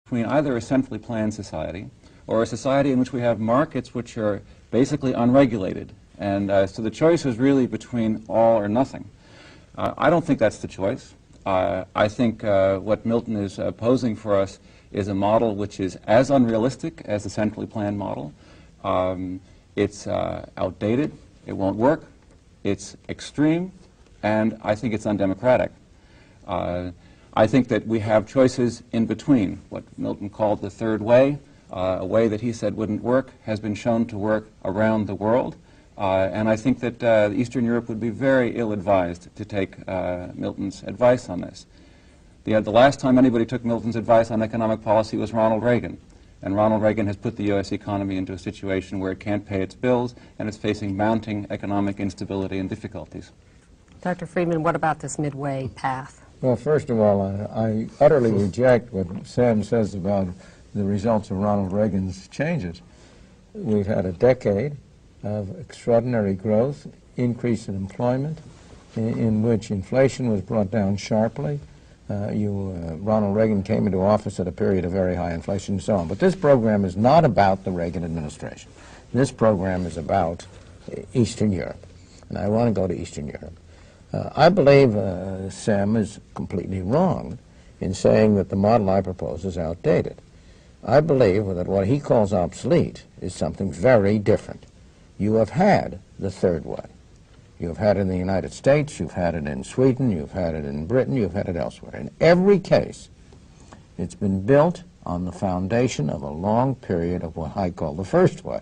between either a centrally planned society or a society in which we have markets which are basically unregulated. And so the choice is really between all or nothing. I don't think that's the choice. I think what Milton is posing for us is a model which is as unrealistic as the centrally planned model. It's outdated, it won't work, it's extreme, and I think it's undemocratic. I think that we have choices in between. What Milton called the third way, a way that he said wouldn't work, has been shown to work around the world. And I think that Eastern Europe would be very ill-advised to take Milton's advice on this. The last time anybody took Milton's advice on economic policy was Ronald Reagan. And Ronald Reagan has put the U.S. economy into a situation where it can't pay its bills and it's facing mounting economic instability and difficulties. Dr. Friedman, what about this midway path? Well, first of all, I utterly reject what Sam says about the results of Ronald Reagan's changes. We've had a decade of extraordinary growth, increase in employment, in which inflation was brought down sharply. Ronald Reagan came into office at a period of very high inflation and so on. But this program is not about the Reagan administration. This program is about Eastern Europe. And I want to go to Eastern Europe. I believe Sam is completely wrong in saying that the model I propose is outdated. I believe that what he calls obsolete is something very different. You have had the third way. You've had it in the United States, you've had it in Sweden, you've had it in Britain, you've had it elsewhere. In every case, it's been built on the foundation of a long period of what I call the first way.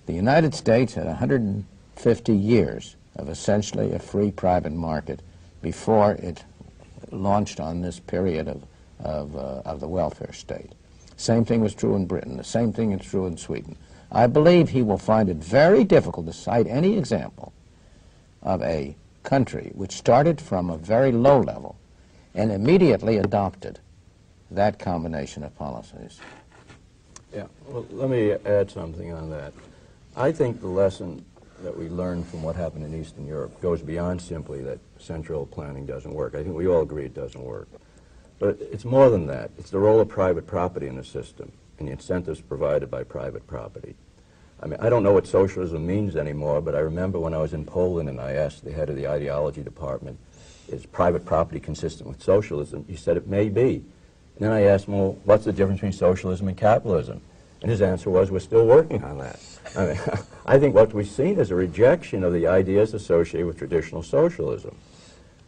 The United States had 150 years of essentially a free private market before it launched on this period of the welfare state. Same thing was true in Britain. The same thing is true in Sweden. I believe he will find it very difficult to cite any example of a country which started from a very low level and immediately adopted that combination of policies. Yeah, well, let me add something on that. I think the lesson that we learned from what happened in Eastern Europe goes beyond simply that central planning doesn't work. I think we all agree it doesn't work. But it's more than that. It's the role of private property in the system and the incentives provided by private property. I mean, I don't know what socialism means anymore, but I remember when I was in Poland and I asked the head of the ideology department, is private property consistent with socialism? He said it may be. And then I asked him, well, what's the difference between socialism and capitalism? And his answer was, we're still working on that. I mean, I think what we've seen is a rejection of the ideas associated with traditional socialism,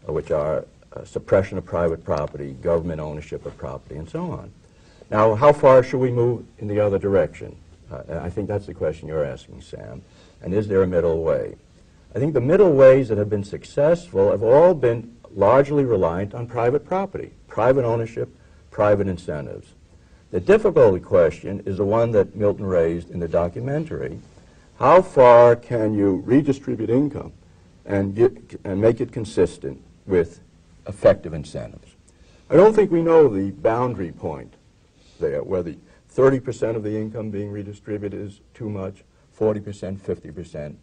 which are suppression of private property, government ownership of property, and so on. Now, how far should we move in the other direction? I think that's the question you're asking, Sam. And is there a middle way? I think the middle ways that have been successful have all been largely reliant on private property, private ownership, private incentives. The difficult question is the one that Milton raised in the documentary. How far can you redistribute income and make it consistent with effective incentives? I don't think we know the boundary point there, whether 30% of the income being redistributed is too much, 40%, 50%.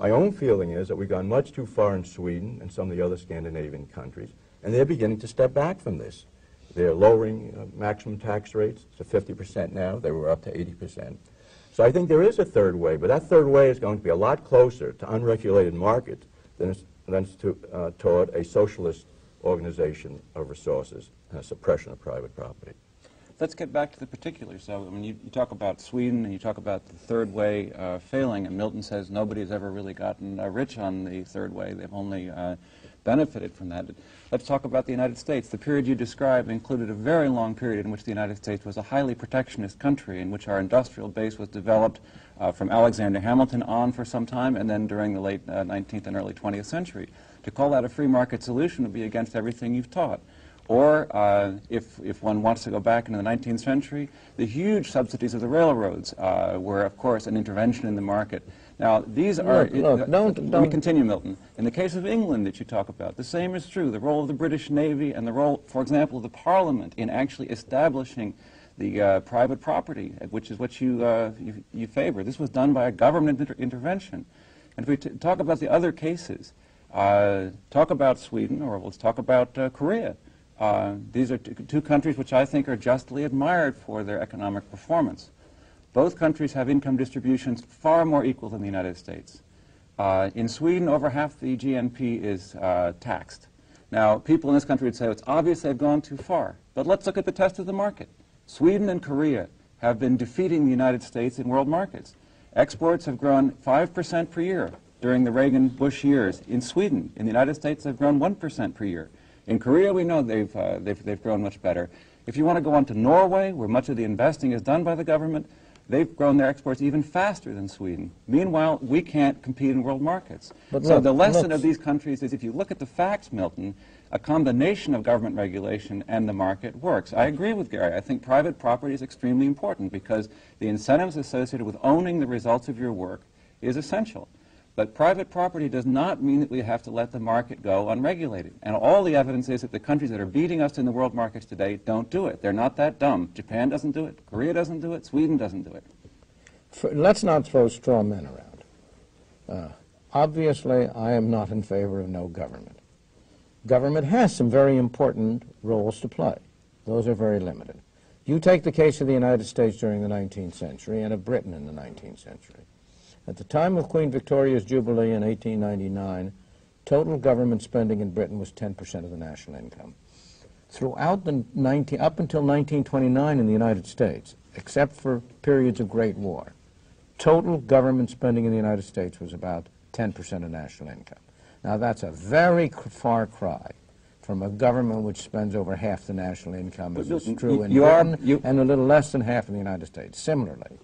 My own feeling is that we've gone much too far in Sweden and some of the other Scandinavian countries, and they're beginning to step back from this. They're lowering maximum tax rates to 50% now. They were up to 80%. So I think there is a third way, but that third way is going to be a lot closer to unregulated markets than toward a socialist organization of resources and a suppression of private property. Let's get back to the particulars. So, I mean, you talk about Sweden and you talk about the third way failing, and Milton says nobody has ever really gotten rich on the third way. They've only benefited from that. Let's talk about the United States. The period you described included a very long period in which the United States was a highly protectionist country, in which our industrial base was developed from Alexander Hamilton on for some time, and then during the late 19th and early 20th century. To call that a free market solution would be against everything you've taught. Or, if one wants to go back into the 19th century, the huge subsidies of the railroads were, of course, an intervention in the market. Now, these are... Look, let me continue, Milton. In the case of England that you talk about, the same is true. The role of the British Navy and the role, for example, of the Parliament in actually establishing the private property, which is what you favor. This was done by a government intervention. And if we talk about the other cases, talk about Sweden, or let's talk about Korea. These are two countries which I think are justly admired for their economic performance. Both countries have income distributions far more equal than the United States. In Sweden, over half the GNP is taxed. Now, people in this country would say, it's obvious they've gone too far. But let's look at the test of the market. Sweden and Korea have been defeating the United States in world markets. Exports have grown 5% per year during the Reagan-Bush years. In Sweden, in the United States, they've grown 1% per year. In Korea, we know they've grown much better. If you want to go on to Norway, where much of the investing is done by the government, they've grown their exports even faster than Sweden. Meanwhile, we can't compete in world markets. But so look, the lesson of these countries is if you look at the facts, Milton, a combination of government regulation and the market works. I agree with Gary. I think private property is extremely important because the incentives associated with owning the results of your work is essential. But private property does not mean that we have to let the market go unregulated. And all the evidence is that the countries that are beating us in the world markets today don't do it. They're not that dumb. Japan doesn't do it. Korea doesn't do it. Sweden doesn't do it. Let's not throw straw men around. Obviously, I am not in favor of no government. Government has some very important roles to play. Those are very limited. You take the case of the United States during the 19th century and of Britain in the 19th century. At the time of Queen Victoria's Jubilee in 1899, total government spending in Britain was 10% of the national income. Throughout the up until 1929 in the United States, except for periods of Great War, total government spending in the United States was about 10% of national income. Now that's a very far cry from a government which spends over half the national income, as is true in Britain, and a little less than half in the United States. Similarly,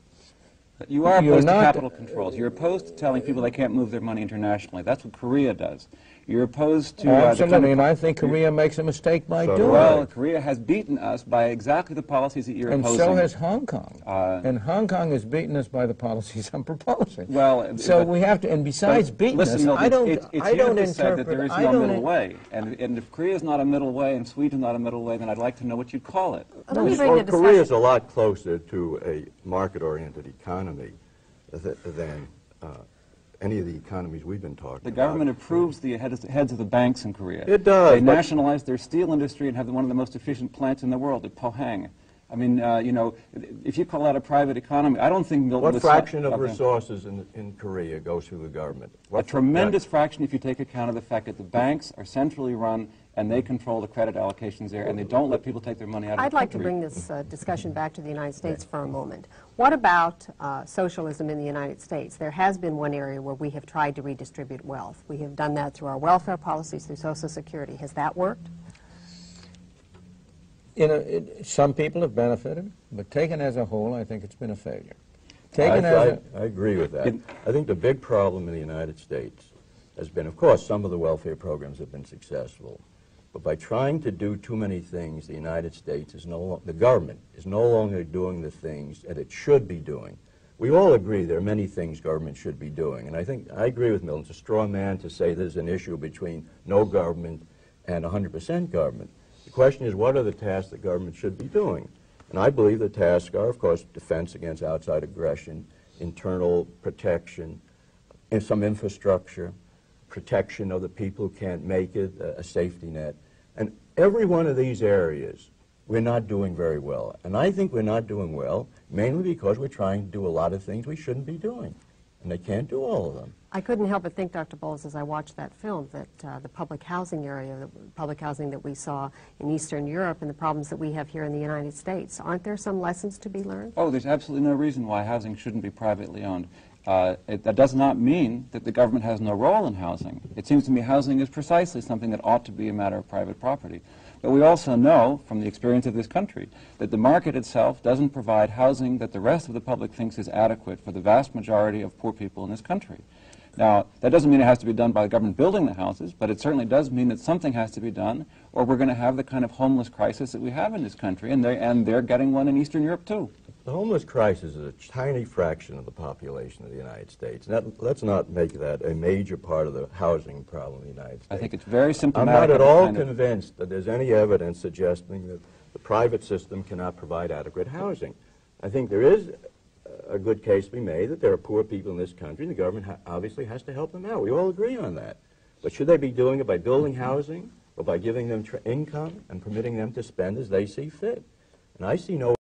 you are opposed to capital controls. You're opposed to telling people they can't move their money internationally. That's what Korea does. You're opposed to... absolutely, and I think Korea makes a mistake by doing it. Well, Korea has beaten us by exactly the policies that you're opposing. And so has Hong Kong. And Hong Kong has beaten us by the policies I'm proposing. Well, so we have to, and besides beating us, Milton, I don't interpret that there is no middle way. And if Korea is not a middle way and Sweden is not a middle way, then I'd like to know what you'd call it. Korea is a lot closer to a market-oriented economy than any of the economies we've been talking about. The government approves the heads of the banks in Korea. It does. They nationalize their steel industry and have one of the most efficient plants in the world at Pohang. I mean, you know, if you call that a private economy, I don't think Milton... What fraction of resources in Korea goes through the government? A tremendous fraction if you take account of the fact that the banks are centrally run and they control the credit allocations there, and they don't let people take their money out of the country. I'd like to bring this discussion back to the United States for a moment. What about socialism in the United States? There has been one area where we have tried to redistribute wealth. We have done that through our welfare policies, through Social Security. Has that worked? Some people have benefited, but taken as a whole, I think it's been a failure. I agree with that. I think the big problem in the United States has been, of course, some of the welfare programs have been successful, but by trying to do too many things, the United States the government is no longer doing the things that it should be doing. We all agree there are many things government should be doing, and I agree with Milton. It's a straw man to say there's an issue between no government and 100% government. The question is, what are the tasks that government should be doing? And I believe the tasks are, of course, defense against outside aggression, internal protection, and some infrastructure, protection of the people who can't make it, a safety net. And every one of these areas, we're not doing very well. And I think we're not doing well mainly because we're trying to do a lot of things we shouldn't be doing. And they can't do all of them. I couldn't help but think, Dr. Bowles, as I watched that film, that the public housing area, the public housing that we saw in Eastern Europe and the problems that we have here in the United States, aren't there some lessons to be learned? Oh, there's absolutely no reason why housing shouldn't be privately owned. That does not mean that the government has no role in housing. It seems to me housing is precisely something that ought to be a matter of private property. But we also know, from the experience of this country, that the market itself doesn't provide housing that the rest of the public thinks is adequate for the vast majority of poor people in this country. Now, that doesn't mean it has to be done by the government building the houses, but it certainly does mean that something has to be done, or we're going to have the kind of homeless crisis that we have in this country, and they're getting one in Eastern Europe, too. The homeless crisis is a tiny fraction of the population of the United States. Let's not make that a major part of the housing problem in the United States. I think it's very symptomatic. I'm not at all convinced that there's any evidence suggesting that the private system cannot provide adequate housing. I think there is a good case to be made that there are poor people in this country, and the government obviously has to help them out. We all agree on that. But should they be doing it by building housing but by giving them income and permitting them to spend as they see fit. And I see no